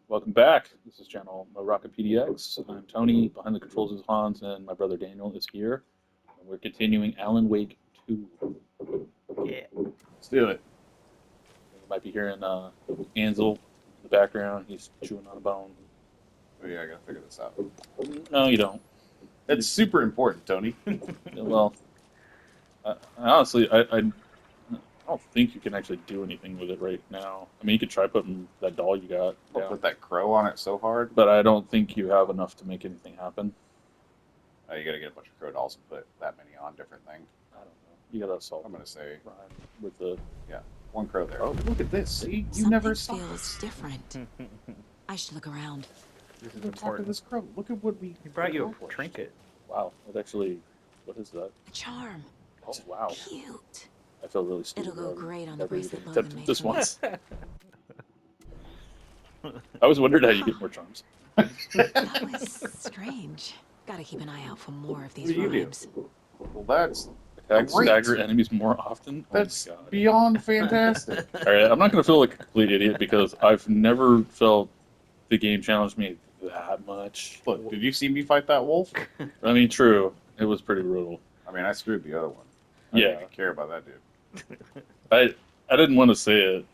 Welcome back. This is channel Rocket PDX. I'm Tony. Behind the controls is Hans, and my brother Daniel is here. And we're continuing Alan Wake 2. Yeah. Let's do it. You might be hearing Ansel in the background. He's chewing on a bone. Oh yeah, I gotta figure this out. No, you don't. That's super important, Tony. Well, honestly, I don't think you can actually do anything with it right now. I mean, you could try putting that doll you got I'll down, put that crow on it so hard. but I don't think you have enough to make anything happen. You gotta get a bunch of crow dolls and put that many on different thing. I don't know. You gotta solve I'm gonna say Rhyme with the. one crow there. Oh, look at this. See, you never saw feels this. different. I should look around. This is Go talk to important. this crow. Look at what we. He brought you a accomplished. trinket. Wow, it actually. What is that? A charm. Oh wow, Cute. I feel really stupid. It'll go I've great on the never even bracelet Logan attempted made this for me. once. I always wondered how you get more charms. That was strange. Gotta keep an eye out for more of these What do you do? rhymes. Well, that's Attack great. stagger enemies more often. That's Oh my god. beyond fantastic. All right, I'm not gonna feel like a complete idiot because I've never felt the game challenged me that much. Look, did you see me fight that wolf? I mean, true, it was pretty brutal. I mean, I screwed the other one. I Yeah. didn't even care about that dude. I didn't want to say it,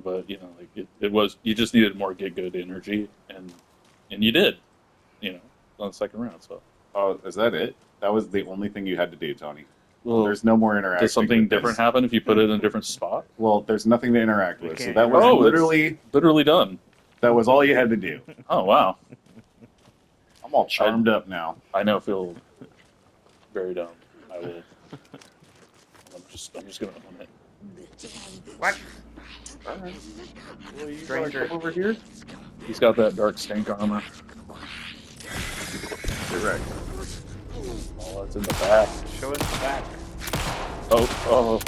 but like it was you just needed more get good energy and you did, on the second round. So Oh, is that it? That was the only thing you had to do, Tony. well, There's no more interaction. does something with this. different happen if you put it in a different spot? Well, there's nothing to interact You with. So can't that was interact. Oh, literally Literally done. that was all you had to do. Oh wow, I'm all charmed up now. I now feel very dumb. I will. I'm just gonna own it. What? All right. Well, you Stranger. come over here. He's got that dark stank armor. Correct. Oh, it's in the back. Show us the back. Oh.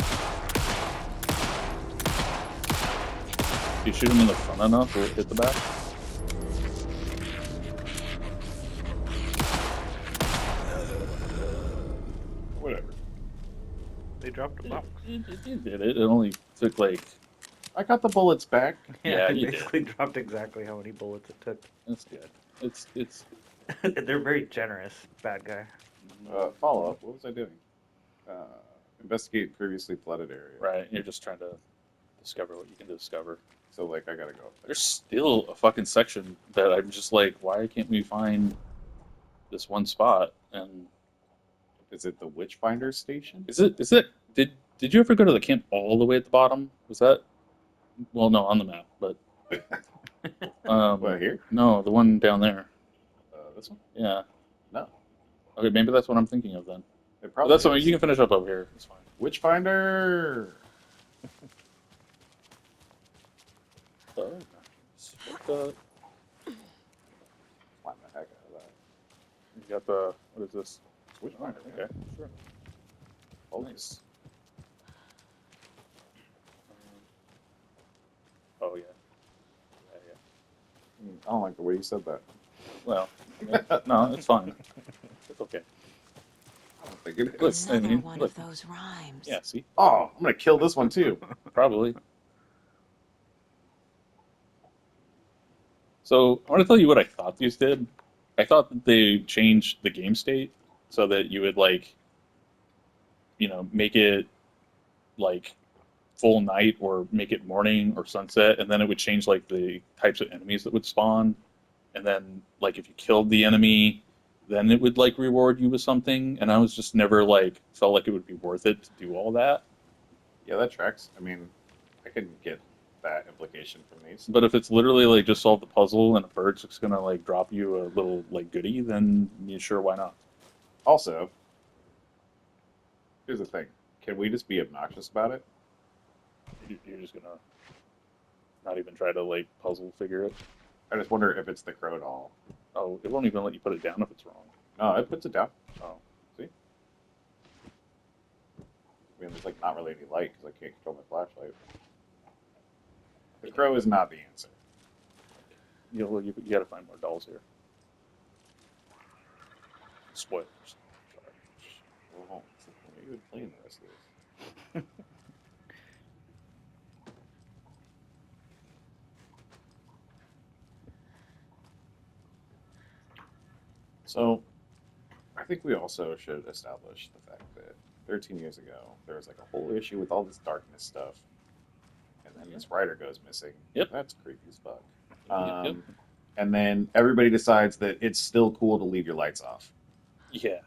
If you shoot him in the front enough, will it hit the back? Whatever. They dropped a box. It did it. It only took like. I got the bullets back. Yeah, they you basically dropped exactly how many bullets it took. That's good. It's. They're very generous, bad guy. Follow up. What was I doing? Investigate previously flooded area. Right, you're just trying to discover what you can discover. So like, I gotta go. There's still a fucking section that I'm just like, why can't we find this one spot? And Is it the Witchfinder station? is it? Did you ever go to the camp all the way at the bottom? Was that? Well, no, on the map, but. What, here? No, the one down there. This one? Yeah. No. Okay, maybe that's what I'm thinking of then. It Well, probably. that's something is. you can finish up over here. It's fine. Witchfinder. Oh, nice. Climb the heck out of that. You got the what is this? Witchfinder. Oh, okay, sure. Oh, nice. Oh yeah. I don't like the way you said that. Well, no, it's fine. It's okay. I don't think it Look, is. I Another mean, one look. of those rhymes. Yeah, see, Oh, I'm gonna kill this one too. probably. So I want to tell you what I thought these did. I thought that they changed the game state so that you would make it like full night or make it morning or sunset, and then it would change like the types of enemies that would spawn, and then like if you killed the enemy, then it would like reward you with something. And I was just never like felt like it would be worth it to do all that. Yeah, that tracks. I mean, I can get that implication from these. But if it's literally like just solve the puzzle and a bird's just gonna like drop you a little like goodie, then you sure, why not? Also, here's the thing: can we just be obnoxious about it? You're just gonna not even try to like puzzle figure it. I just wonder if it's the crow doll. Oh, it won't even let you put it down if it's wrong. No, it puts it down. Oh, See? I mean, there's like not really any light because I can't control my flashlight. The crow is not the answer. you gotta find more dolls here. Spoilers. Sorry. Well, why are you even playing the rest of this? So, I think we also should establish the fact that 13 years ago, there was like a whole issue with all this darkness stuff, and then this writer goes missing. Yep. That's creepy as fuck. Yep. And then everybody decides that it's still cool to leave your lights off. Yeah.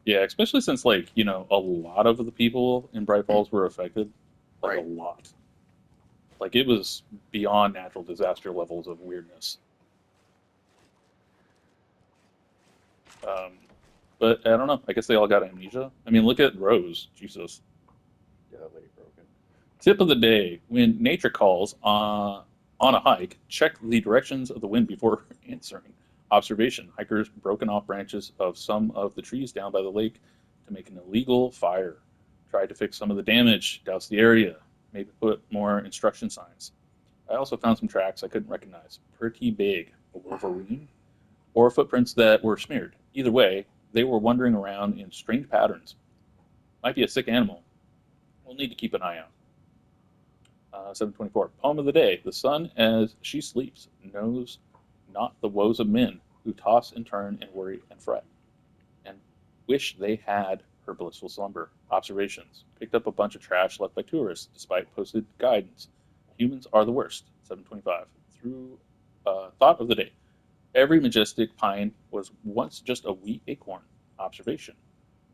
Yeah, especially since like, you know, a lot of the people in Bright Falls were affected. Like Right. a lot. Like it was beyond natural disaster levels of weirdness. Um, but I don't know. I guess they all got amnesia. I mean, look at Rose. Jesus. Yeah, that lady broken. Tip of the day: when nature calls on a hike, check the directions of the wind before answering. Observation: hikers broken off branches of some of the trees down by the lake to make an illegal fire. Tried to fix some of the damage, douse the area, maybe put more instruction signs. I also found some tracks I couldn't recognize. Pretty big. A wolverine? Or footprints that were smeared. Either way, they were wandering around in strange patterns. Might be a sick animal. We'll need to keep an eye out. 724. Poem of the day. The sun, as she sleeps, knows not the woes of men who toss and turn and worry and fret, and wish they had her blissful slumber. Observations. Picked up a bunch of trash left by tourists, despite posted guidance. Humans are the worst. 725. Through thought of the day. Every majestic pine was once just a wee acorn. Observation.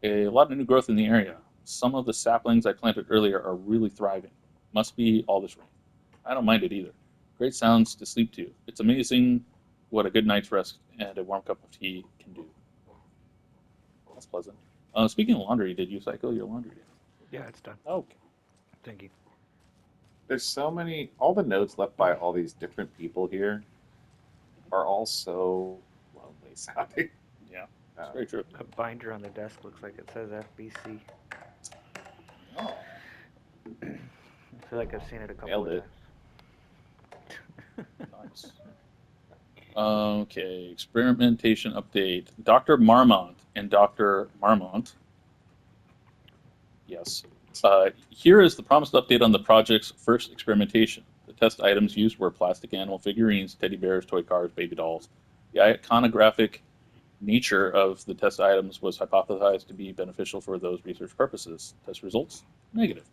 A lot of new growth in the area. Some of the saplings I planted earlier are really thriving. Must be all this rain. I don't mind it either. Great sounds to sleep to. It's amazing what a good night's rest and a warm cup of tea can do. That's pleasant. Speaking of laundry, did you cycle your laundry? Yeah, it's done. Okay. Thank you. There's so many. All the notes left by all these different people here are all so lonely sounding. Yeah, it's very true. A binder on the desk looks like it says FBC. Oh, I feel like I've seen it a couple Nailed of it. times. nice. Okay, experimentation update. Dr. Marmont and Dr. Marmont. Yes. Here is the promised update on the project's first experimentation. The test items used were plastic animal figurines, teddy bears, toy cars, baby dolls. The iconographic nature of the test items was hypothesized to be beneficial for those research purposes. Test results? Negative.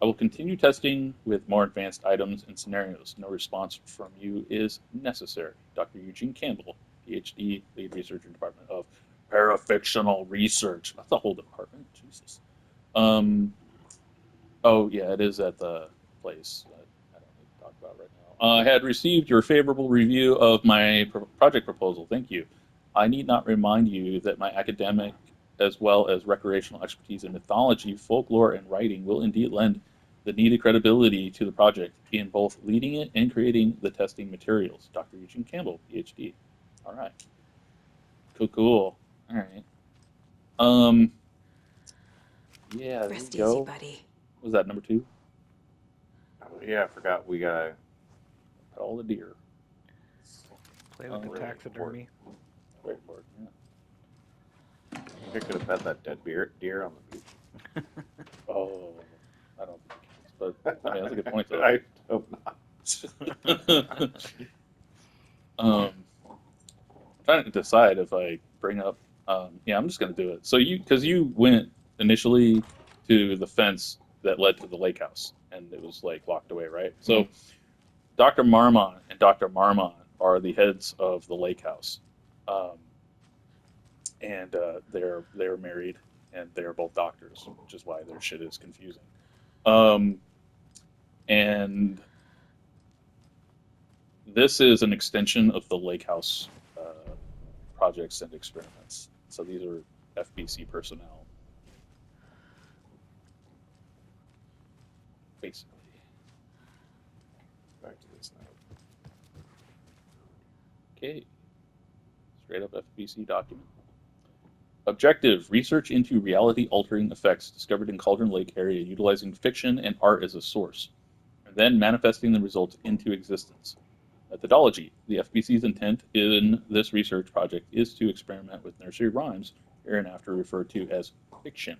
I will continue testing with more advanced items and scenarios. No response from you is necessary. Dr. Eugene Campbell, PhD, lead researcher, Department of Parafictional Research. That's a whole department. Jesus. Um, oh, yeah, it is at the place that I don't need to talk about right now. I had received your favorable review of my project proposal. Thank you. I need not remind you that my academic as well as recreational expertise in mythology, folklore, and writing will indeed lend the needed credibility to the project in both leading it and creating the testing materials. Dr. Eugene Campbell, PhD. All right. Cool, cool. All right. Um, yeah, there you Rest easy, go. buddy. Was that number 2? Oh, yeah, I forgot we gotta. All the deer. Play with the really taxidermy. Very important. Yeah. I could have bet that dead deer on the beach. Oh, I don't think it counts, but I mean that's a good point though. I hope not. I'm trying to decide if I bring up. Yeah, I'm just gonna do it. So because you went initially to the fence that led to the lake house, and it was like locked away, right? So Dr. Marmont and Dr. Marmont are the heads of the lake house, um, and they're married, and they're both doctors, which is why their shit is confusing. Um, and this is an extension of the lake house projects and experiments. So these are FBC personnel, basically. Back to this note. Okay, straight up FBC document. Objective: research into reality-altering effects discovered in Cauldron Lake area utilizing fiction and art as a source, and then manifesting the results into existence. Methodology: the FBC's intent in this research project is to experiment with nursery rhymes, hereinafter referred to as fiction,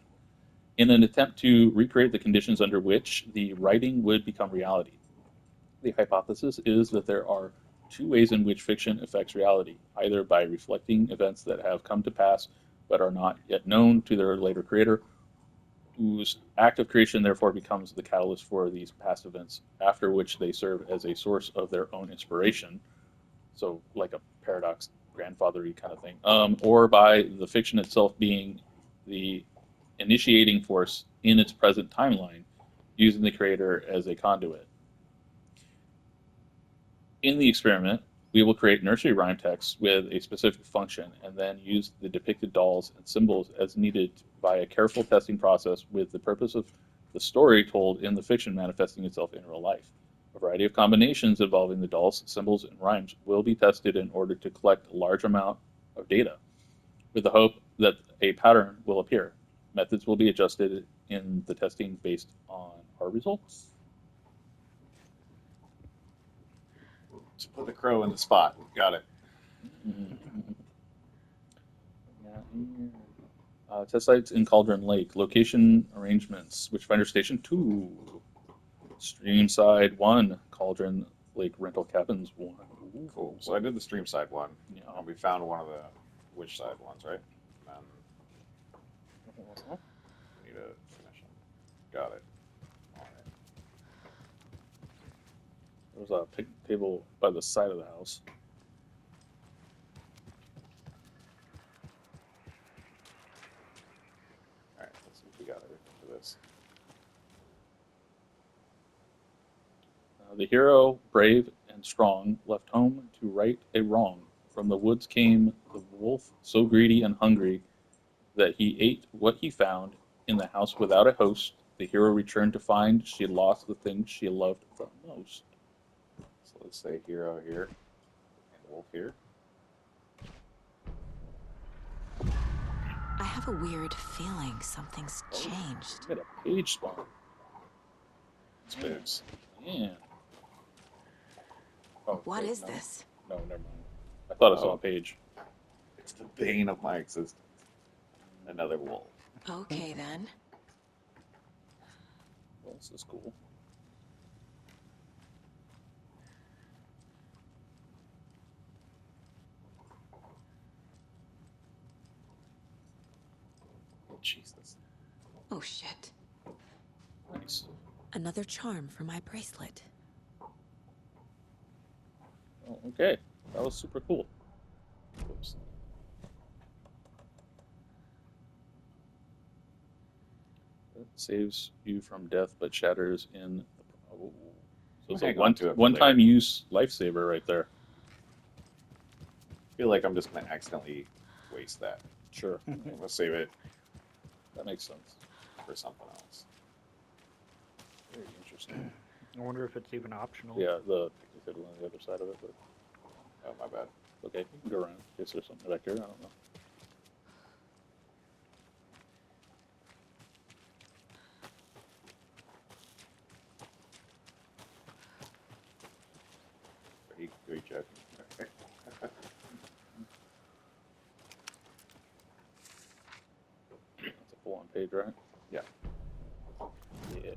in an attempt to recreate the conditions under which the writing would become reality. The hypothesis is that there are two ways in which fiction affects reality, either by reflecting events that have come to pass but are not yet known to their later creator, whose act of creation therefore becomes the catalyst for these past events, after which they serve as a source of their own inspiration. So, like a paradox, grandfathery kind of thing. Or by the fiction itself being the initiating force in its present timeline, using the creator as a conduit. In the experiment, we will create nursery rhyme texts with a specific function and then use the depicted dolls and symbols as needed by a careful testing process with the purpose of the story told in the fiction manifesting itself in real life. A variety of combinations involving the dolls, symbols, and rhymes will be tested in order to collect a large amount of data, with the hope that a pattern will appear. Methods will be adjusted in the testing based on our results. So put the crow in the spot. Got it. Test sites in Cauldron Lake. Location arrangements. Witchfinder Station 2. Streamside 1. Cauldron Lake Rental Cabins 1. Ooh. Cool. So I did the stream side one. Yeah. We found one of the witch side ones, right? We need to finish them. Got it. All right. There's a picnic table by the side of the house. All right. Let's see if we got everything for this. The hero, brave and strong, left home to right a wrong. From the woods came the wolf, so greedy and hungry that he ate what he found in the house without a host. The hero returned to find she lost the thing she loved the most. So let's say hero here and wolf here. I have a weird feeling something's changed. We got a page spawn. Spooks. Man. Oh, What wait, is no. this? No, never mind. I thought I saw Oh. a page. It's the bane of my existence. Another wolf. Okay then. Well, this is cool. Oh, Jesus. Oh shit. Nice. Another charm for my bracelet. Oh, okay. That was super cool. Whoops. It saves you from death, but shatters in. Oh. So it's a Hang on to it for one-time later. use lifesaver right there. I feel like I'm just going to accidentally waste that. Sure, I'm going to save it that makes sense. for something else. Very interesting. I wonder if it's even optional. Yeah, the picnic table on the other side of it, but Oh, my bad. okay, you can go around in case there's something back here. I don't know. Are you joking? Okay. That's a full-on page, right? Yeah. Yeah.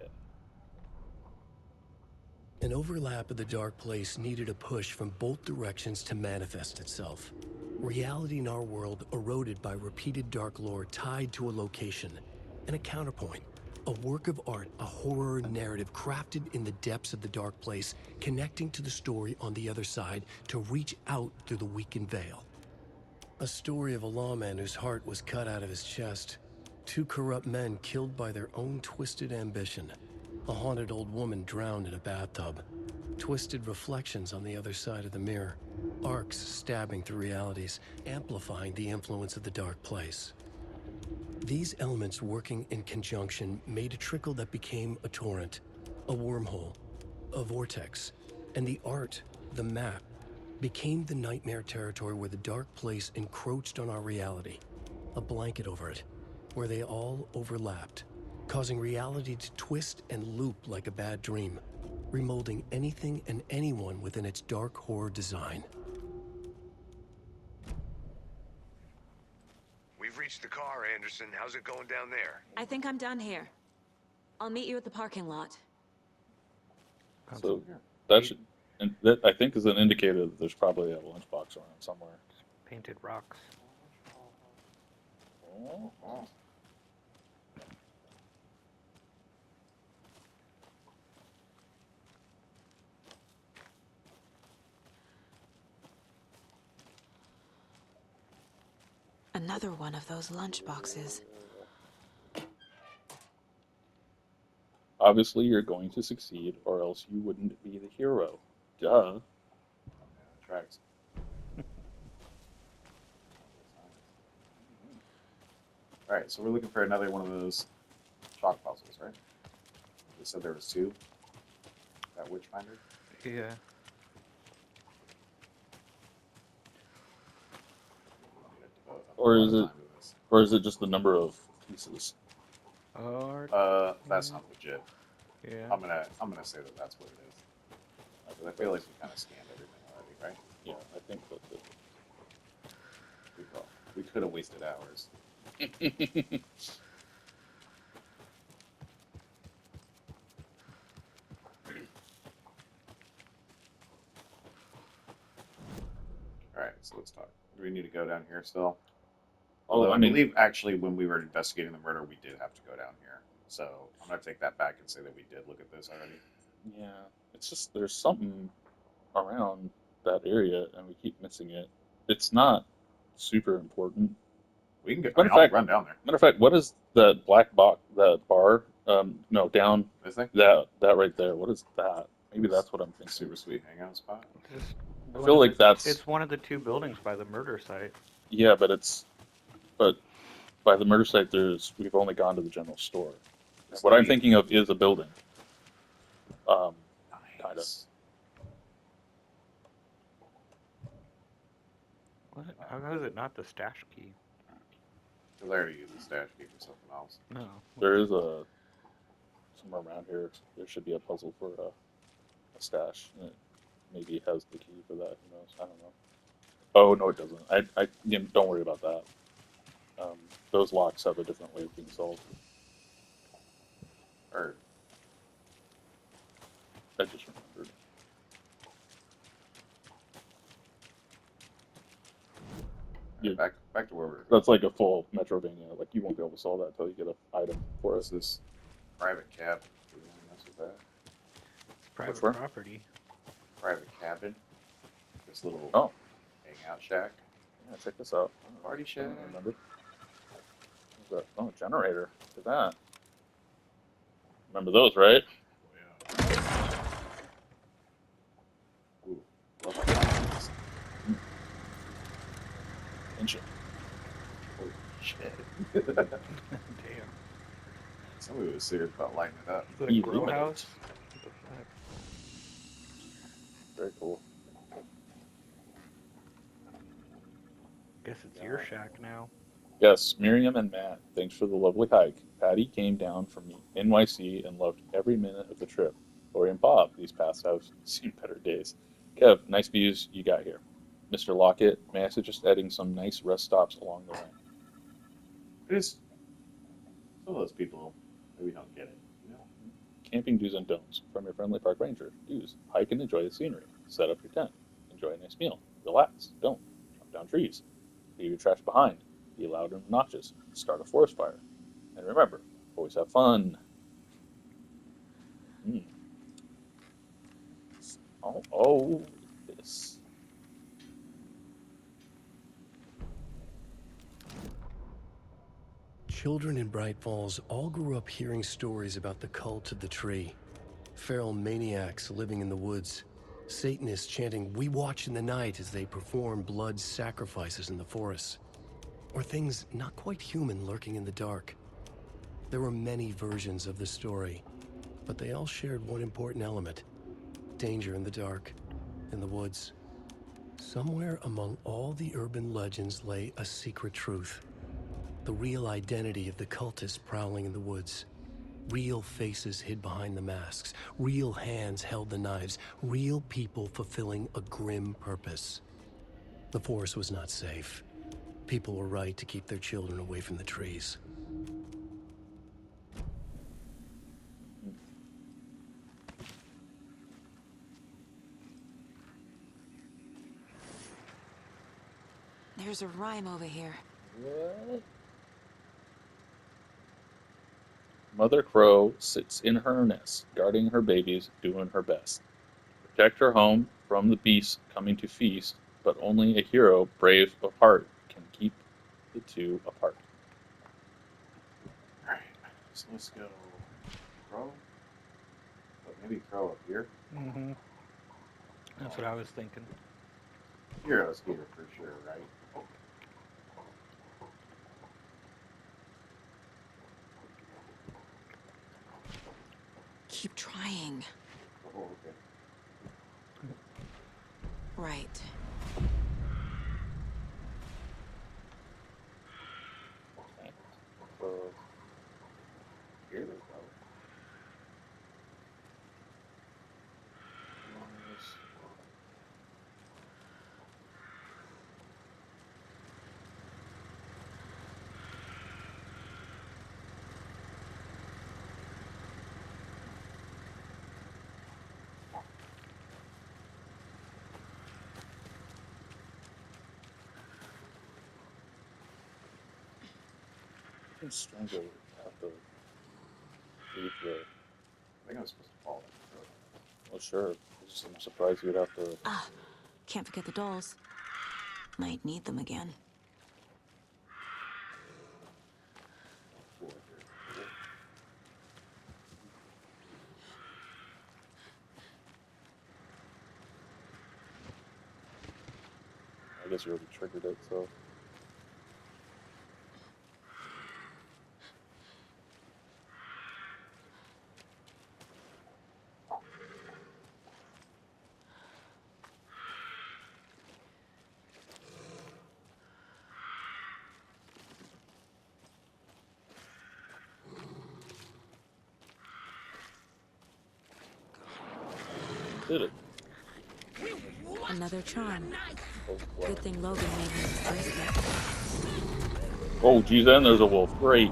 An overlap of the dark place needed a push from both directions to manifest itself. Reality in our world eroded by repeated dark lore tied to a location, and a counterpoint, a work of art, a horror narrative crafted in the depths of the dark place, connecting to the story on the other side to reach out through the weakened veil. A story of a lawman whose heart was cut out of his chest, two corrupt men killed by their own twisted ambition, a haunted old woman drowned in a bathtub, twisted reflections on the other side of the mirror, arcs stabbing through realities, amplifying the influence of the dark place. These elements working in conjunction made a trickle that became a torrent, a wormhole, a vortex, and the art, the map, became the nightmare territory where the dark place encroached on our reality, a blanket over it, where they all overlapped, causing reality to twist and loop like a bad dream, remolding anything and anyone within its dark horror design. We've reached the car, Anderson. How's it going down there? I think I'm done here. I'll meet you at the parking lot. So that should And that I think is an indicator that there's probably a lunchbox around somewhere. Painted rocks. Oh. Oh. Another one of those lunch boxes. Obviously, you're going to succeed, or else you wouldn't be the hero. Duh. Tracks. All right, so we're looking for another one of those chalk puzzles, right? They said there was two. That Witchfinder. Yeah. Or is it, or is it just the number of pieces? Or That's not legit. yeah. I'm gonna say that that's what it is. But I feel like we kind of scanned everything already, right? Yeah, I think that's We could have wasted hours. it. All right, so let's talk. Do we need to go down here still? Well, Although I I mean- believe actually when we were investigating the murder, we did have to go down here. So I'm gonna take that back and say that we did look at this already. Yeah, it's just there's something around that area, and we keep missing it. It's not super important. We can get. Matter of I'll fact- run down there. Matter of fact, what is that black box, that bar? No, down This thing. that right there. What is that? Maybe that's what I'm thinking. Super sweet hangout spot. Just I one feel of like the- that's It's one of the two buildings by the murder site. yeah, but by the murder site, we've only gone to the general store. And what I'm thinking of is a building. Kind of. Nice. What? How is it not the stash key? Because I already used the stash key for something else. No. There is somewhere around here. There should be a puzzle for a stash. And it maybe has the key for that. Who knows? I don't know. Oh no, it doesn't. Don't worry about that. Those locks have a different way of being solved. Or I just remembered. Yeah. back to where we're. That's like a full Metrovania. Like you won't be able to solve that until you get an item for What's it. this private cab? Do we want to mess with that? It's private one? property. Private cabin. This little Oh, hangout shack. yeah, check this out. Party I shack. don't remember. What's that? Oh, generator. Look at that. Remember those, right? Yeah. Ooh, love that. Ancient. Holy shit. Damn. Somebody was serious about lighting it up. Is it a grow Illuminate. house? What the fuck? Very cool. Guess it's your shack now. Yes, Miriam and Matt, thanks for the lovely hike. Patty came down from NYC and loved every minute of the trip. Lori and Bob, these past have seen better days. Kev, nice views you got here. Mr. Lockett, may I suggest adding some nice rest stops along the way? Just some of those people maybe don't get it. You know? Camping do's and don'ts from your friendly park ranger. Do's: hike and enjoy the scenery. Set up your tent. Enjoy a nice meal. Relax. Don't chop down trees. Leave your trash behind. Be loud and obnoxious. Start a forest fire. And remember, always have fun. Mm. Oh, this. Children in Bright Falls all grew up hearing stories about the cult of the tree. Feral maniacs living in the woods. Satanists chanting, "We watch in the night," as they perform blood sacrifices in the forests. Or things not quite human lurking in the dark. There were many versions of the story, but they all shared one important element: danger in the dark, in the woods. Somewhere among all the urban legends lay a secret truth. The real identity of the cultists prowling in the woods. Real faces hid behind the masks. Real hands held the knives. Real people fulfilling a grim purpose. The forest was not safe. People were right to keep their children away from the trees. There's a rhyme over here. What? Mother Crow sits in her nest, guarding her babies, doing her best. Protect her home from the beasts coming to feast, but only a hero, brave of heart, can keep the two apart. Alright, so let's go Crow. But maybe Crow up here. Mm-hmm. That's what I was thinking. Heroes here for sure, right? Keep trying. Oh, okay. Right. Okay. So Here we go. it's strange that we have to leave the. I think I'm supposed to follow that Crow. Well, sure. I'm surprised you'd have to. Ah, can't forget the dolls. Might need them again. Cool, here. I guess you already triggered it, so. Did it? Another charm. Oh, Good thing Logan made me this bracelet. oh, geez, and there's a wolf. Great.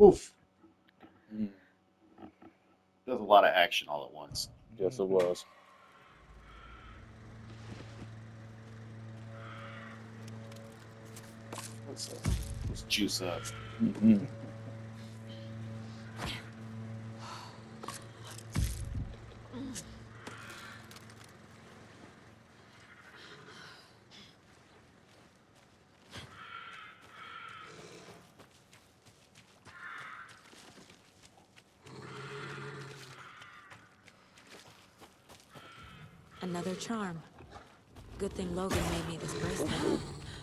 Oof. Mm, There's a lot of action all at once. yes, it was. Let's juice up. Mm-hmm. Another charm. Good thing Logan made me this bracelet.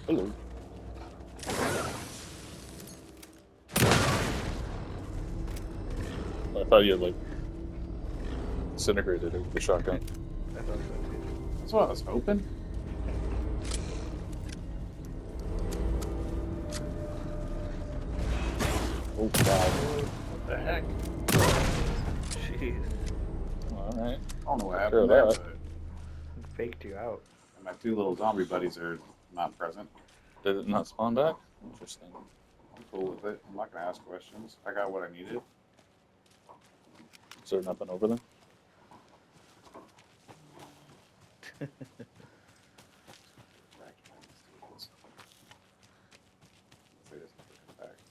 Hello. I thought you had like disintegrated it with the shotgun. I thought so too. That's what I was hoping. Oh God! What the heck? Jeez. All right. I don't know what Take care happened of there, that. but It faked you out. my two little zombie buddies are not present. Did it not spawn back? Interesting. I'm cool with it. I'm not gonna ask questions. I got what I needed. Is there nothing over there?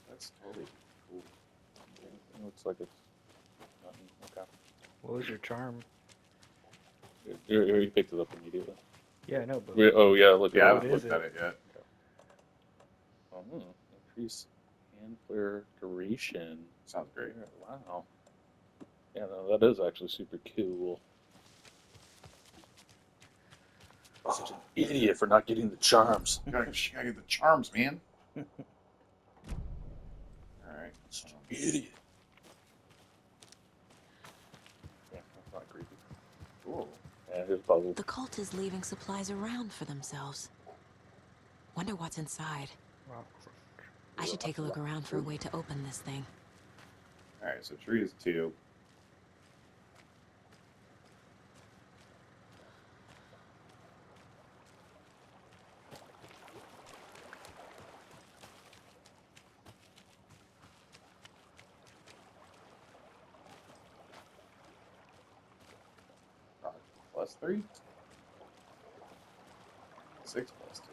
That's totally cool. It looks like it's nothing. Okay. What was your charm? You picked it up immediately. Yeah, I know, but Oh yeah, look Yeah, I at haven't it. looked at it yet. Increase hand flare duration. Sounds great. Wow. Yeah, no, that is actually super cool. Such an idiot for not getting the charms. You gotta get the charms, man. Alright. Such an idiot. Yeah, that's not creepy. Cool. Yeah, here's a puzzle. The cult is leaving supplies around for themselves. Wonder what's inside. Rock. I should take a look around for a way to open this thing. Alright, so tree is 2. Rock plus 3. 6 plus 2.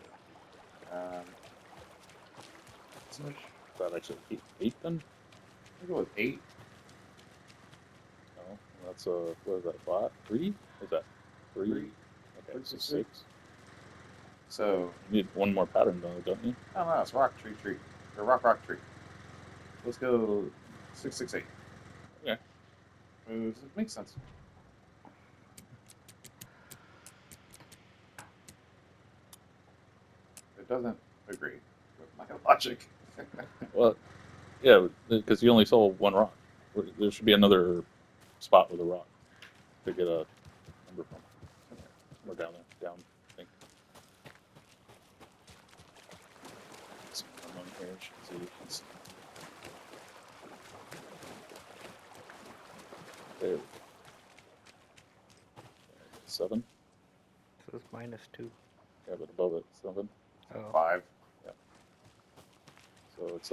So much. That actually eight then? I'll go with 8. No, that's what is that? 5? 3? Is that 3? Okay, so 6. So, You need one more pattern though, don't you? no, it's rock, tree, tree. Or rock, rock, tree. Let's go 6, 6, 8. Okay. It makes sense. It doesn't agree with my logic. Well, yeah, because you only saw one rock. There should be another spot with a rock to get a number from. Or down there, down. I think. Someone here should see. It's, there. 7. So it's -2. Yeah, but above it, 7. Oh. 5. So it's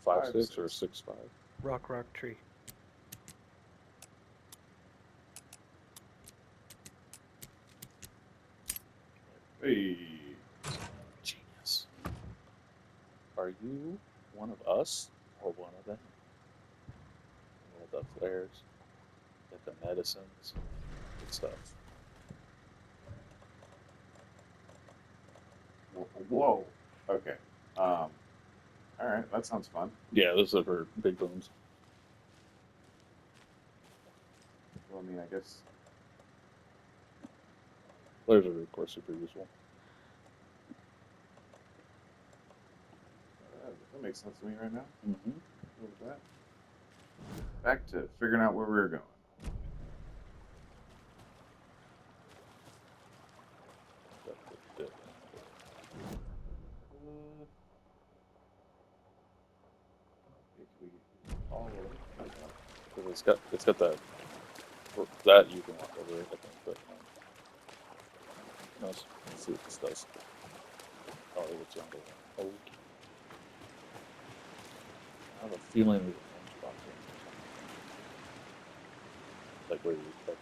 5, 6 or 6, 5. Rock, rock, tree. Hey. Genius. Are you one of us or one of them? Get the flares, get the medicines, good stuff. Whoa. Okay. Alright, that sounds fun. Yeah, this is for big booms. Well, I mean, I guess. Flares are, of course, super useful. That makes sense to me right now. Mm-hmm. What was that? Back to figuring out where we were going. Because it's got that you can walk over it, I think, but let's see what this does. Oh, it's jungle. Okay. I have a feeling there's a range box in here. Like where you expect.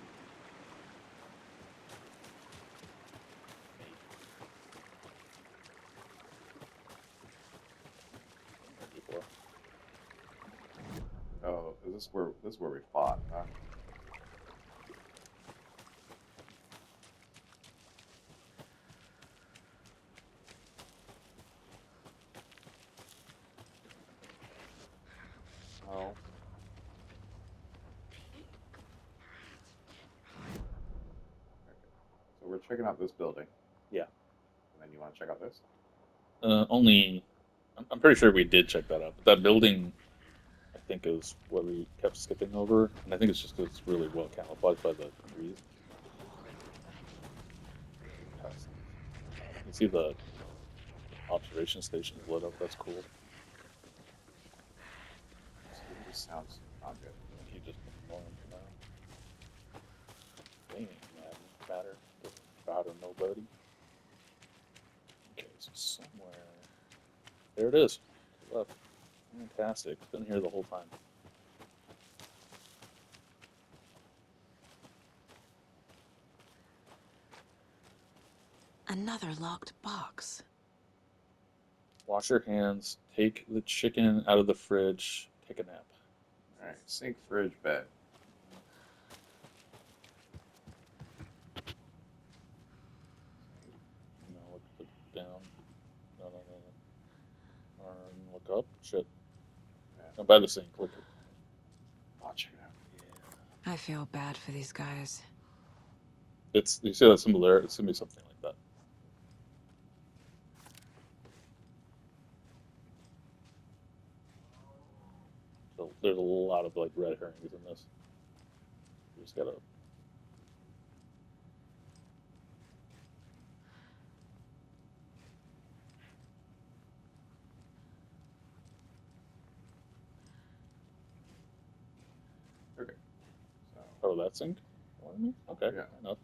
Before. Oh, is this where we fought, huh? Oh. So we're checking out this building. Yeah. And then you want to check out this? Only, I'm pretty sure we did check that out. But that building, I think, is what we kept skipping over, and I think it's just because it's really well camouflaged by the trees. You see the observation station lit up. That's cool. This sounds not good. I think you just ignore him for now. They ain't matter. God or nobody. Okay, so somewhere. There it is. Left. Fantastic. It's been here the whole time. Another locked box. Wash your hands. Take the chicken out of the fridge. Take a nap. Alright, sink, fridge, bed. No, look down. No. Look up. Shit. Yeah. No, by the sink. Look. I'll check it out. Yeah. I feel bad for these guys. It's, you see that symbol there? It's gonna be something like that. there's a lot of like red herrings in this. You just gotta. Okay. So Oh, that's ink. Okay, Yeah. fair enough.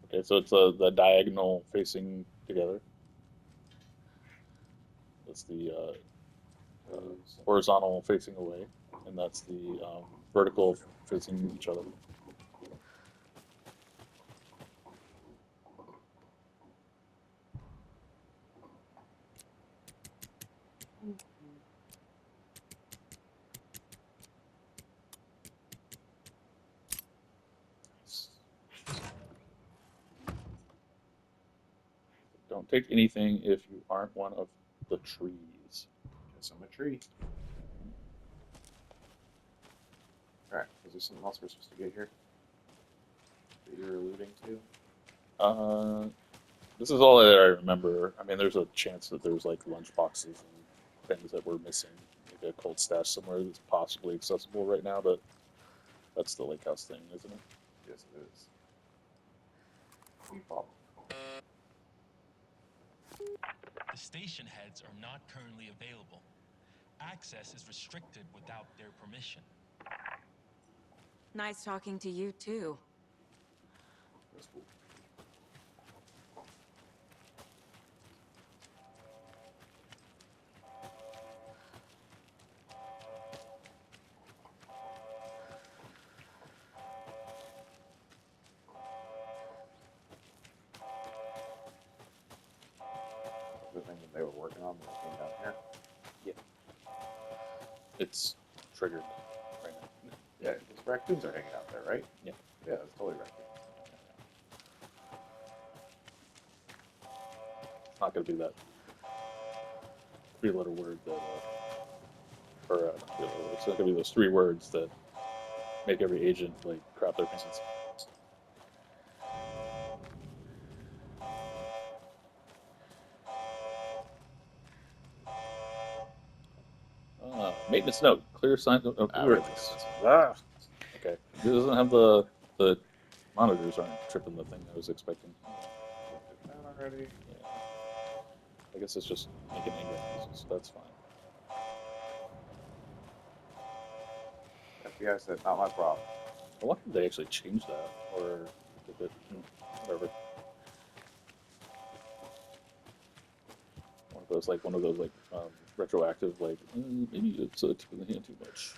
Okay, so it's the diagonal facing together. That's the horizontal facing away, and that's the vertical facing each other. Don't take anything if you aren't one of the trees. guess I'm a tree. Alright, is there something else we're supposed to get here? That you're alluding to? This is all that I remember. I mean, there's a chance that there's like lunch boxes and things that we're missing. Maybe a cold stash somewhere that's possibly accessible right now, but that's the lake house thing, isn't it? Yes, it is. No problem. The station heads are not currently available. Access is restricted without their permission. Nice talking to you, too. That's cool. The thing that they were working on when they came down here. It's triggered right now. Yeah, because raccoons are hanging out there, right? Yeah. Yeah, it's totally raccoons. It's not going to be that three-letter word that, or not three-letter word. It's not going to be those three words that make every agent like crap their pants. Maintenance note: clear sign of alertness. Ah, okay. It doesn't have the monitors aren't tripping the thing I was expecting. Down already. Yeah. I guess it's just making anger noises. That's fine. FBI said, not my problem. I wonder if they actually changed that, or if it, whatever. One of those retroactive maybe it's a tip in the hand too much.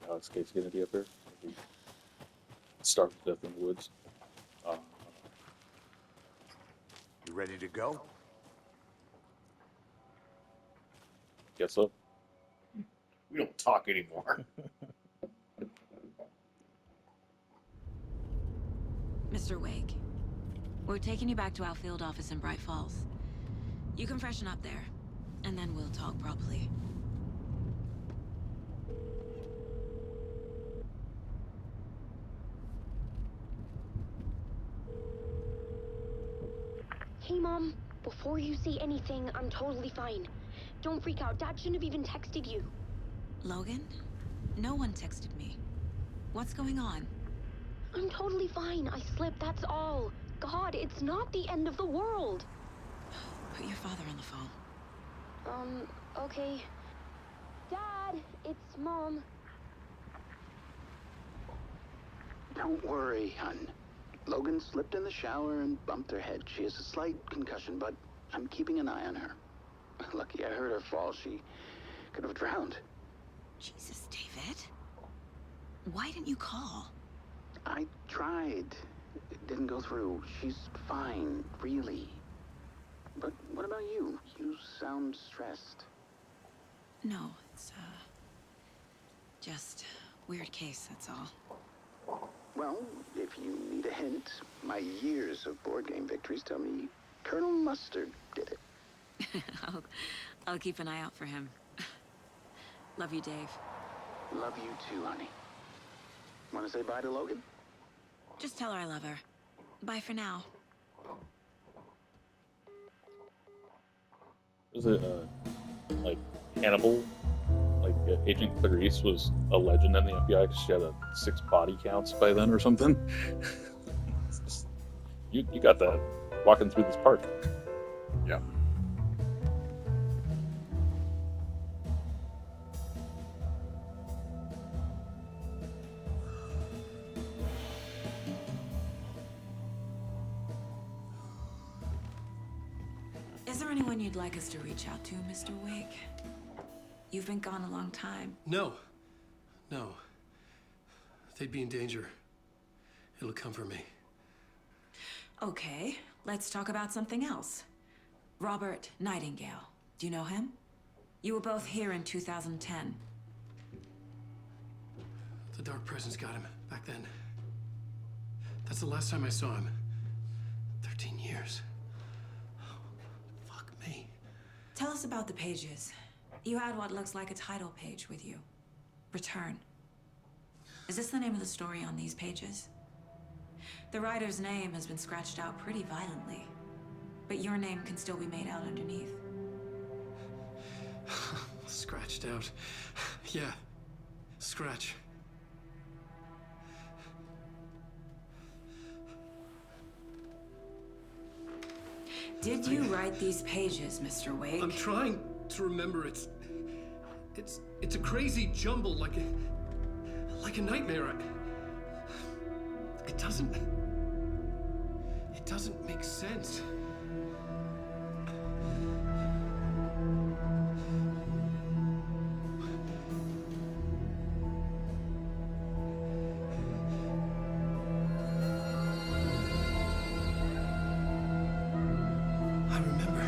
Alex Cage's gonna be up here. Maybe starve to death in the woods. You ready to go? Guess so. We don't talk anymore. Mr. Wake, we're taking you back to our field office in Bright Falls. You can freshen up there, and then we'll talk properly. Hey, Mom. Before you say anything, I'm totally fine. Don't freak out. Dad shouldn't have even texted you. Logan? No one texted me. What's going on? I'm totally fine. I slipped, that's all. God, it's not the end of the world. Put your father on the phone. Okay. Dad, it's Mom. Don't worry, hun. Logan slipped in the shower and bumped her head. She has a slight concussion, but I'm keeping an eye on her. Lucky I heard her fall. She could have drowned. Jesus, David. Why didn't you call? I tried. It didn't go through. She's fine, really. But what about you? You sound stressed. No, it's, just weird case, that's all. Well, if you need a hint, my years of board game victories tell me Colonel Mustard did it. I'll keep an eye out for him. Love you, Dave. Love you too, honey. Want to say bye to Logan? Just tell her I love her. Bye for now. Was it like Hannibal? Like Agent Clarice was a legend in the FBI because she had 6 body counts by then or something. You got that walking through this park. Yeah. Is there anyone you'd like us to reach out to, Mr. Wake? You've been gone a long time. No. No. They'd be in danger. It'll come for me. Okay, let's talk about something else. Robert Nightingale. Do you know him? You were both here in 2010. The Dark Presence got him back then. That's the last time I saw him. 13 years. Oh, fuck me. Tell us about the pages. You had what looks like a title page with you. Return. Is this the name of the story on these pages? The writer's name has been scratched out pretty violently, but your name can still be made out underneath. Scratched out. Yeah. Scratch. Did you write these pages, Mr. Wake? I'm trying to remember. It's a crazy jumble, like a nightmare. It doesn't make sense. I remember.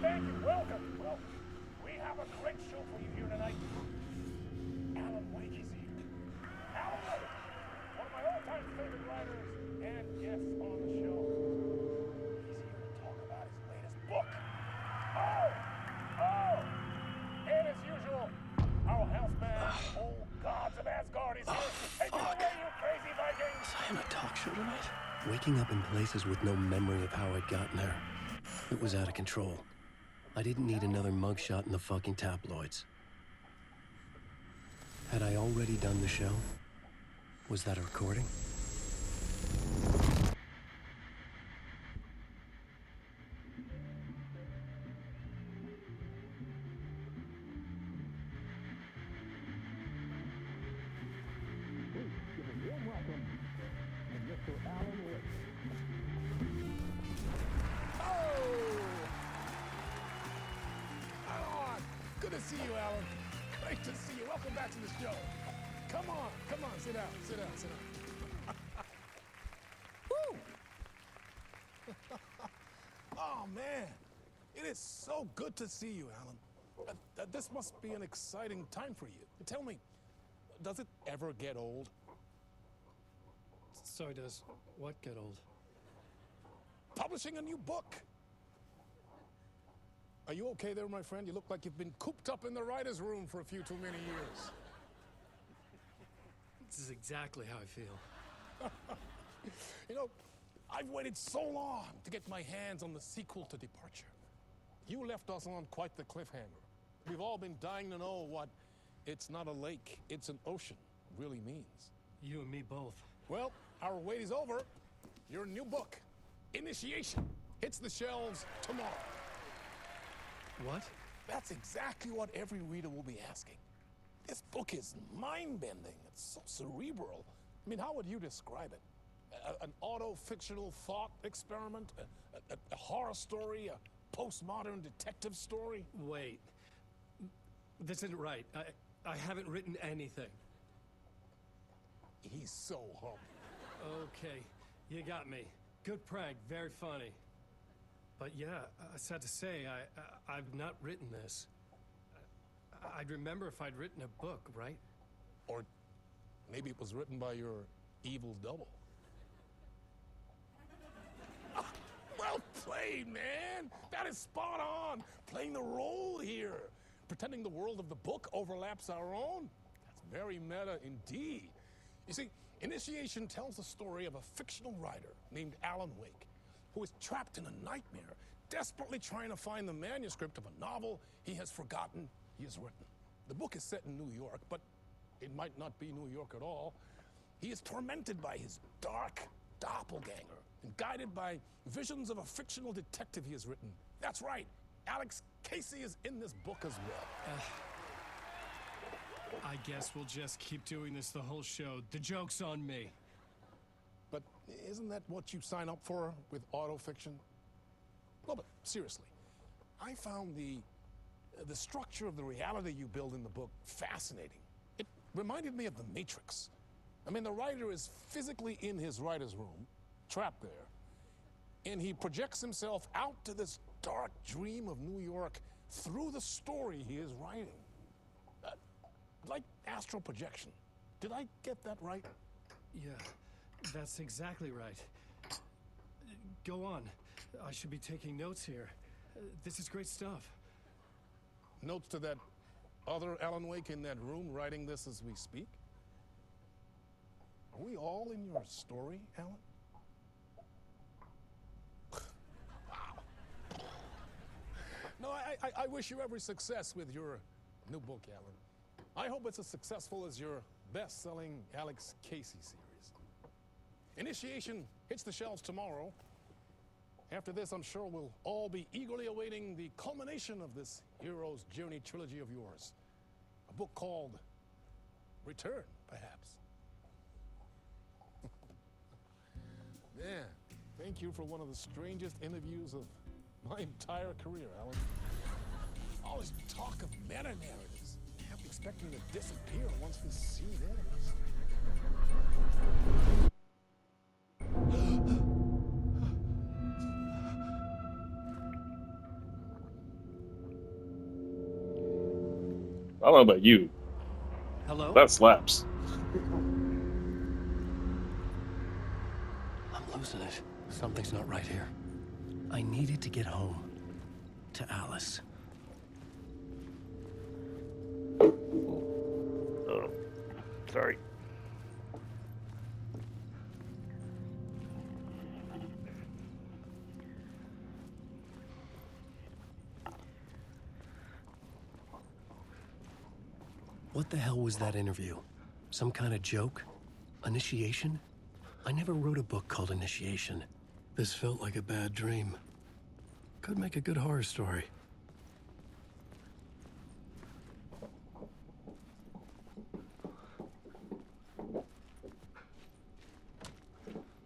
Thank you. Welcome. Well, we have a great show for you here tonight. Alan Wake is here. Alan Wake, one of my all-time favorite writers and guests on the show. He's here to talk about his latest book. And as usual, our houseman, old gods of Asgard, is here. Take it away, you crazy Vikings! Was I on a talk show tonight? Waking up in places with no memory of how I'd gotten there. It was out of control. I didn't need another mugshot in the fucking tabloids. Had I already done the show? Was that a recording? Good to see you, Alan. Great to see you. Welcome back to the show. Come on, sit down. Woo! Oh, man. It is so good to see you, Alan. This must be an exciting time for you. Tell me, does it ever get old? So does what get old? Publishing a new book. Are you okay there, my friend? You look like you've been cooped up in the writer's room for a few too many years. This is exactly how I feel. You know, I've waited so long to get my hands on the sequel to Departure. You left us on quite the cliffhanger. We've all been dying to know what "it's not a lake, it's an ocean" really means. You and me both. Well, our wait is over. Your new book, Initiation, hits the shelves tomorrow. What? That's exactly what every reader will be asking. This book is mind-bending. It's so cerebral. I mean, how would you describe it? An auto-fictional thought experiment? A horror story? A postmodern detective story? Wait. This isn't right. I haven't written anything. He's so humble. Okay, you got me. Good prank, very funny. But yeah, sad to say, I've not written this. I'd remember if I'd written a book, right? Or maybe it was written by your evil double. Well played, man! That is spot on! Playing the role here. Pretending the world of the book overlaps our own. That's very meta indeed. You see, Initiation tells the story of a fictional writer named Alan Wake, who is trapped in a nightmare, desperately trying to find the manuscript of a novel he has forgotten he has written. The book is set in New York, but it might not be New York at all. He is tormented by his dark doppelganger and guided by visions of a fictional detective he has written. That's right, Alex Casey is in this book as well. I guess we'll just keep doing this the whole show. The joke's on me. But isn't that what you sign up for with autofiction? No, but seriously, I found the structure of the reality you build in the book fascinating. It reminded me of The Matrix. I mean, the writer is physically in his writer's room, trapped there, and he projects himself out to this dark dream of New York through the story he is writing. Like astral projection. Did I get that right? Yeah, that's exactly right. Go on. I should be taking notes here. This is great stuff. Notes to that other Alan Wake in that room writing this as we speak? Are we all in your story, Alan? Wow. No, I wish you every success with your new book, Alan. I hope it's as successful as your best-selling Alex Casey series. Initiation hits the shelves tomorrow. After this, I'm sure we'll all be eagerly awaiting the culmination of this Hero's Journey trilogy of yours. A book called Return, perhaps. Man, thank you for one of the strangest interviews of my entire career, Alan. All this talk of meta-narratives. Kept expecting to disappear once this scene ends. I don't know about you. Hello? That slaps. I'm losing it. Something's not right here. I needed to get home. To Alice. Oh, sorry. What the hell was that interview? Some kind of joke? Initiation? I never wrote a book called Initiation. This felt like a bad dream. Could make a good horror story.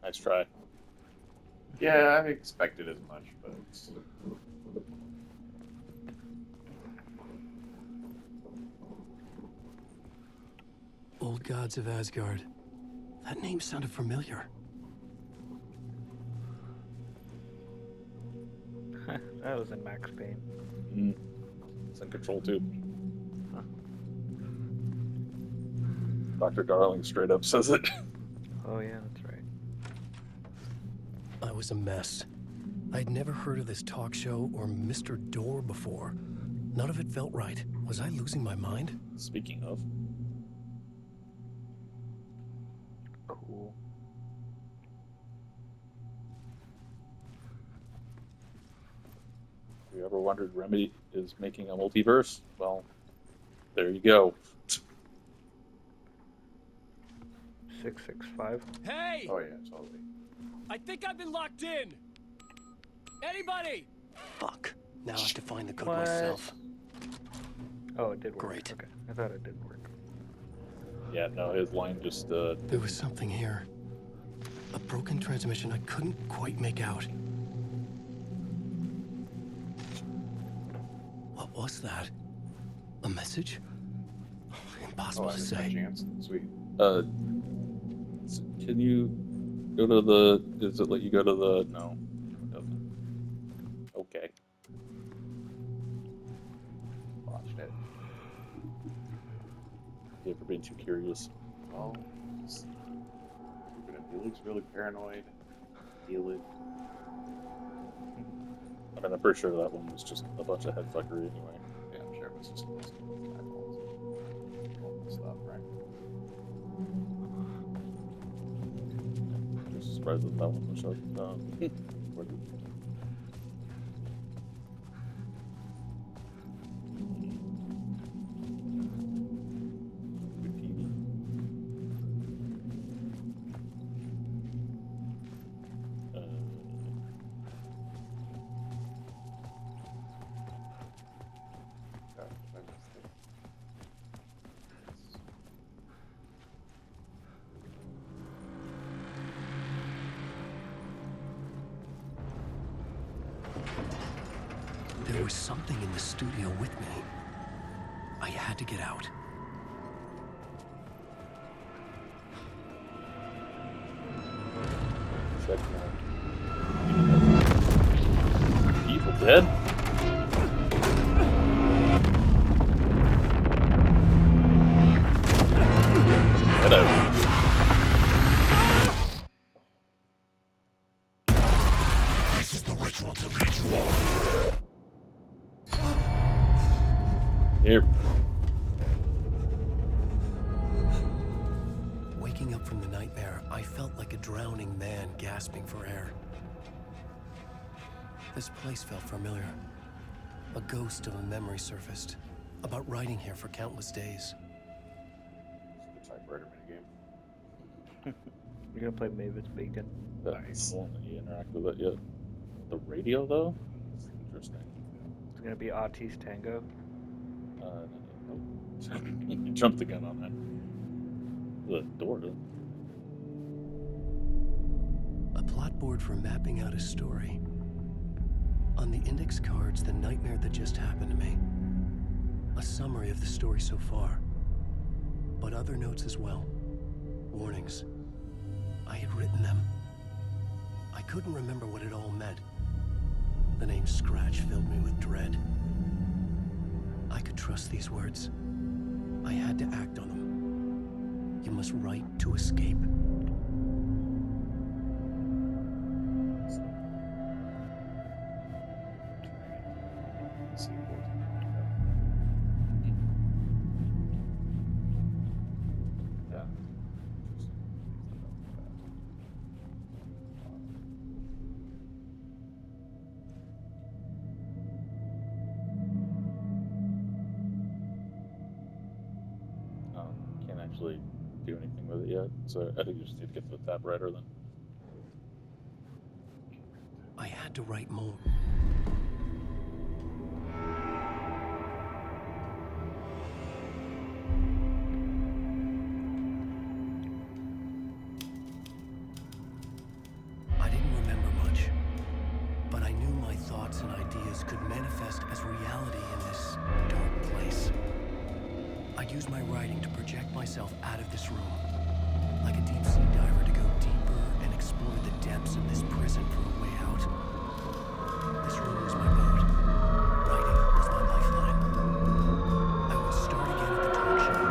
Nice try. Yeah, I expected as much, but Old Gods of Asgard. That name sounded familiar. That was in Max Payne. It's in Control too. Huh. Dr. Darling straight up says it. Oh yeah, that's right. I was a mess. I'd never heard of this talk show or Mr. Door before. None of it felt right. Was I losing my mind? Speaking of, Cool. if you ever wondered Remedy is making a multiverse, well, there you go. 665. Hey! oh yeah, totally. I think I've been locked in! Anybody! Fuck. Now I have to find the code What? myself. Oh, it did work. Great. Okay, I thought it didn't work. Yeah, no, his line just There was something here. A broken transmission I couldn't quite make out. What was that? A message? Impossible Oh, I to missed my say. chance. Sweet. can you go to the? Does it let you go to the? No, it doesn't. Okay. Watched it. Yeah, for being too curious. Well, just keeping it. He looks really paranoid. Feel it. I mean, I'm pretty sure that one was just a bunch of head fuckery anyway. Yeah, I'm sure it was just mostly eyeballs. Normal stuff, right? Just surprised that that one was shut down. Good TV. Uh, Gosh, I missed it. There was something in the studio with me. I had to get out. check now. Evil Dead? Hello. This is the ritual to ritual. Here. Waking up from the nightmare, I felt like a drowning man gasping for air. This place felt familiar. A ghost of a memory surfaced, about riding here for countless days. It's the typewriter minigame. You're gonna play Mavis Beacon. Nice. I won't let you interact with it yet. The radio, though? It's interesting. It's gonna be Autis Tango. Nope. You jumped the gun on that. The door, though. A plot board for mapping out a story. On the index cards, the nightmare that just happened to me. A summary of the story so far. But other notes as well. Warnings. I had written them. I couldn't remember what it all meant. The name Scratch filled me with dread. I could trust these words. I had to act on them. You must write to escape. Yeah. Can't actually do anything with it yet, so I think you just need to get to the typewriter then. I had to write more. I didn't remember much, but I knew my thoughts and ideas could manifest as reality in this dark place. I'd use my writing to project myself out of this room, like a deep-sea diver to go deeper and explore the depths of this prison for a way out. This room was my boat. Writing was my lifeline. I would start again at the talk show.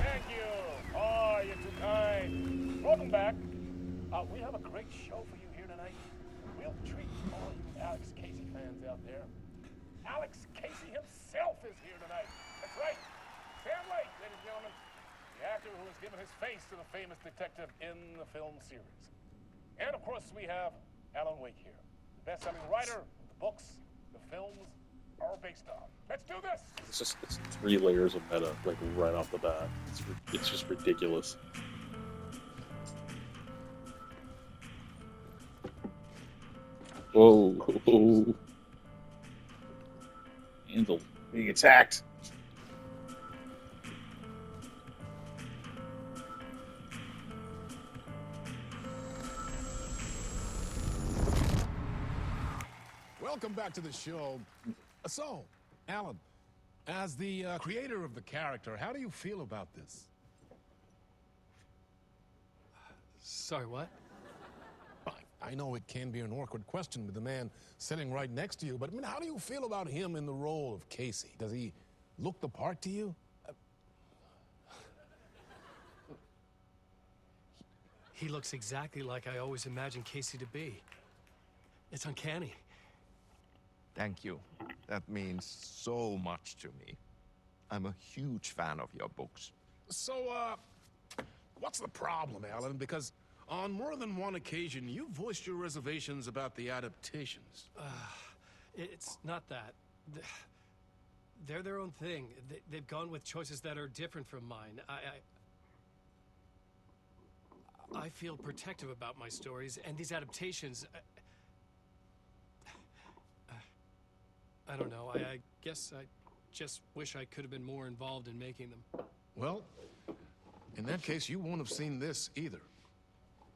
Thank you. Oh, you're too kind. Welcome back. We have a great show for you here tonight. Real treat for all you Alex Casey fans out there. Alex Casey himself is here tonight. That's right. Sam Lake, ladies and gentlemen. The actor who has given his face to the famous detective in the film series. And of course, we have Alan Wake here. The best-selling writer of the books, the films are based on. Let's do this! It's 3 layers of meta, like right off the bat. It's just ridiculous. Whoa, whoa. Handle. Being attacked. Welcome back to the show. So, Alan, as the creator of the character, how do you feel about this? Sorry, what? I know it can be an awkward question with the man sitting right next to you, but I mean, how do you feel about him in the role of Casey? Does he look the part to you? He looks exactly like I always imagined Casey to be. It's uncanny. Thank you. That means so much to me. I'm a huge fan of your books. So, what's the problem, Alan? Because on more than one occasion, you voiced your reservations about the adaptations. It's not that. They're their own thing. They've gone with choices that are different from mine. I feel protective about my stories, and these adaptations... I don't know. I guess I just wish I could have been more involved in making them. Well, in that case, you won't have seen this either.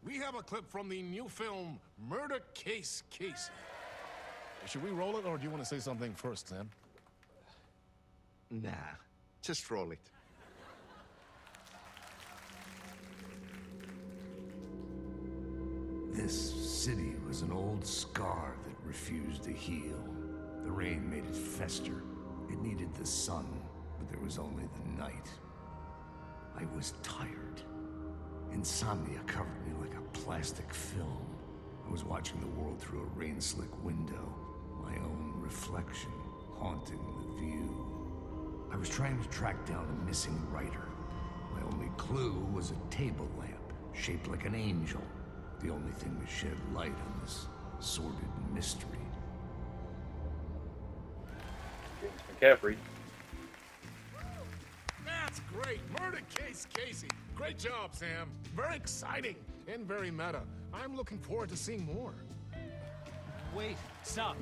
We have a clip from the new film, Murder Case Casey. Should we roll it, or do you want to say something first, Sam? Nah, just roll it. This city was an old scar that refused to heal. The rain made it fester. It needed the sun, but there was only the night. I was tired. Insomnia covered me like a plastic film. I was watching the world through a rain-slick window, my own reflection haunting the view. I was trying to track down a missing writer. My only clue was a table lamp, shaped like an angel. The only thing to shed light on this sordid mystery. James McCaffrey. That's great! Murder Case Casey! Great job, Sam. Very exciting and very meta. I'm looking forward to seeing more. Wait, stop.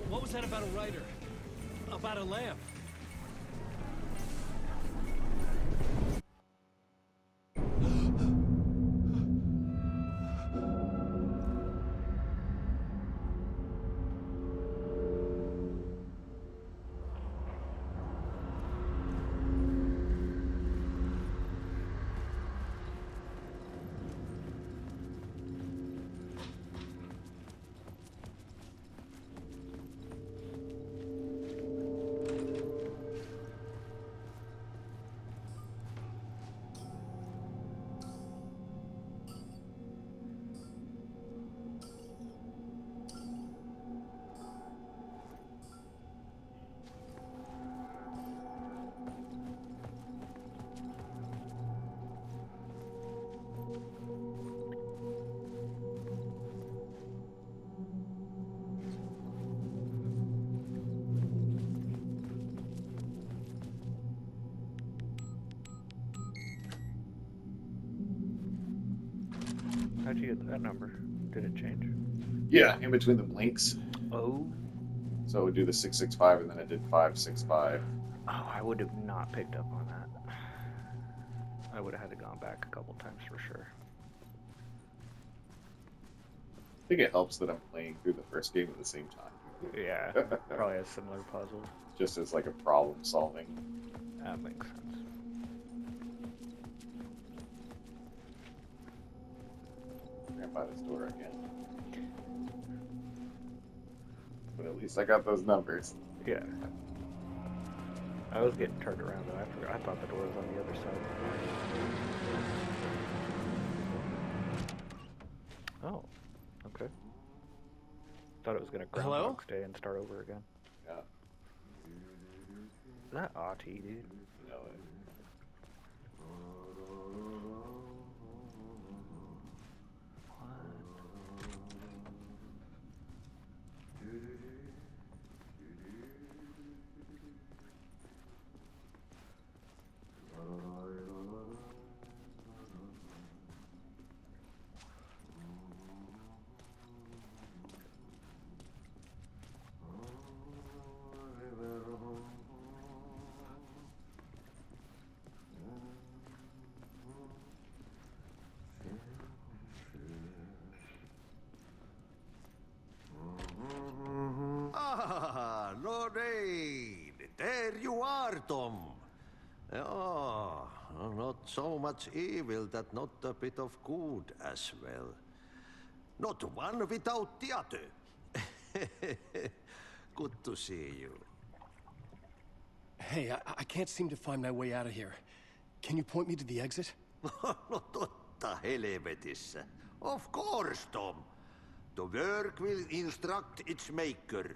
What was that about a writer? About a lamp? How'd you get that number? Did it change? Yeah, in between the blinks. Oh. So it would do the 665, and then it did 565. Oh, I would have not picked up on that. I would have had to gone back a couple times for sure. I think it helps that I'm playing through the first game at the same time. Yeah, probably a similar puzzle. Just as like a problem solving. That makes sense. By this door again. But at least I got those numbers. Yeah. I was getting turned around though. I thought the door was on the other side. Oh, okay. Thought it was gonna Groundhog's Day and start over again. Yeah. Is that RT, dude? You know it. Oh, not so much evil that not a bit of good as well. Not one without the other. Good to see you. Hey, I can't seem to find my way out of here. Can you point me to the exit? No totta helvetissä. Of course, Tom. The work will instruct its maker.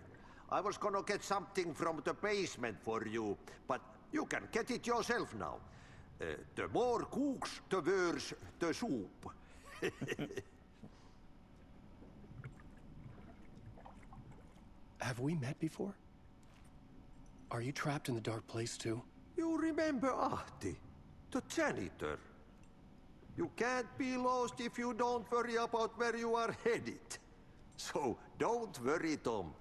I was gonna get something from the basement for you, but you can get it yourself now. The more cooks, the worse the soup. Have we met before? Are you trapped in the dark place too? You remember Ahti, the janitor. You can't be lost if you don't worry about where you are headed. So don't worry, Tom.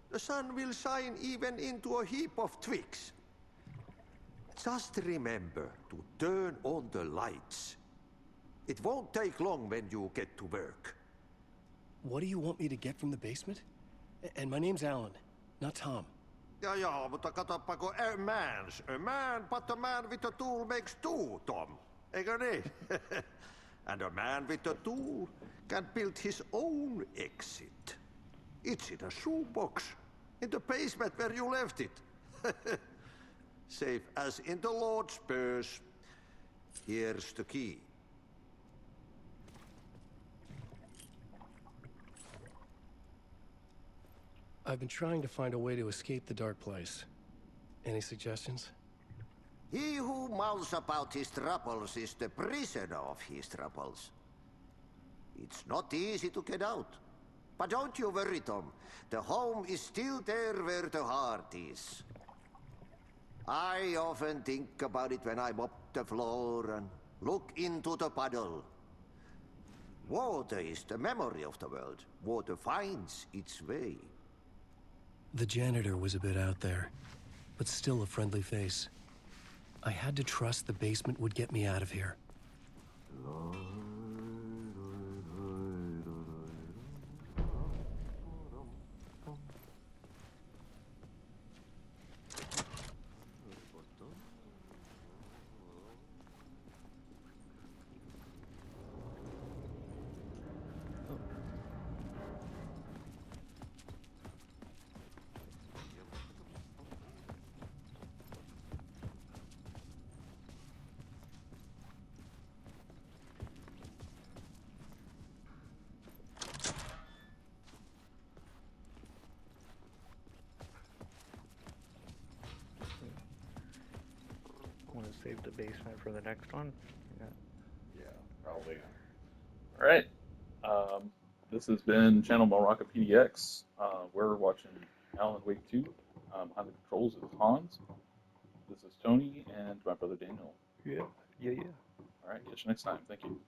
The sun will shine even into a heap of twigs. Just remember to turn on the lights. It won't take long when you get to work. What do you want me to get from the basement? And my name's Alan, not Tom. Ja, mutta katsoppa a man, but a man with a tool makes two, Tom. Eikö niin? And a man with a tool can build his own exit. It's in a shoebox, in the basement where you left it. Safe as in the Lord's purse. Here's the key. I've been trying to find a way to escape the dark place. Any suggestions? He who mouths about his troubles is the prisoner of his troubles. It's not easy to get out. But don't you worry, Tom. The home is still there where the heart is. I often think about it when I mop the floor and look into the puddle. Water is the memory of the world. Water finds its way. The janitor was a bit out there, but still a friendly face. I had to trust the basement would get me out of here. Want to save the basement for the next one? Yeah, probably. All right. This has been Channel Morocco PDX. We're watching Alan Wake 2. Behind the controls is Hans. This is Tony and my brother Daniel. Yeah. All right. Catch you next time. Thank you.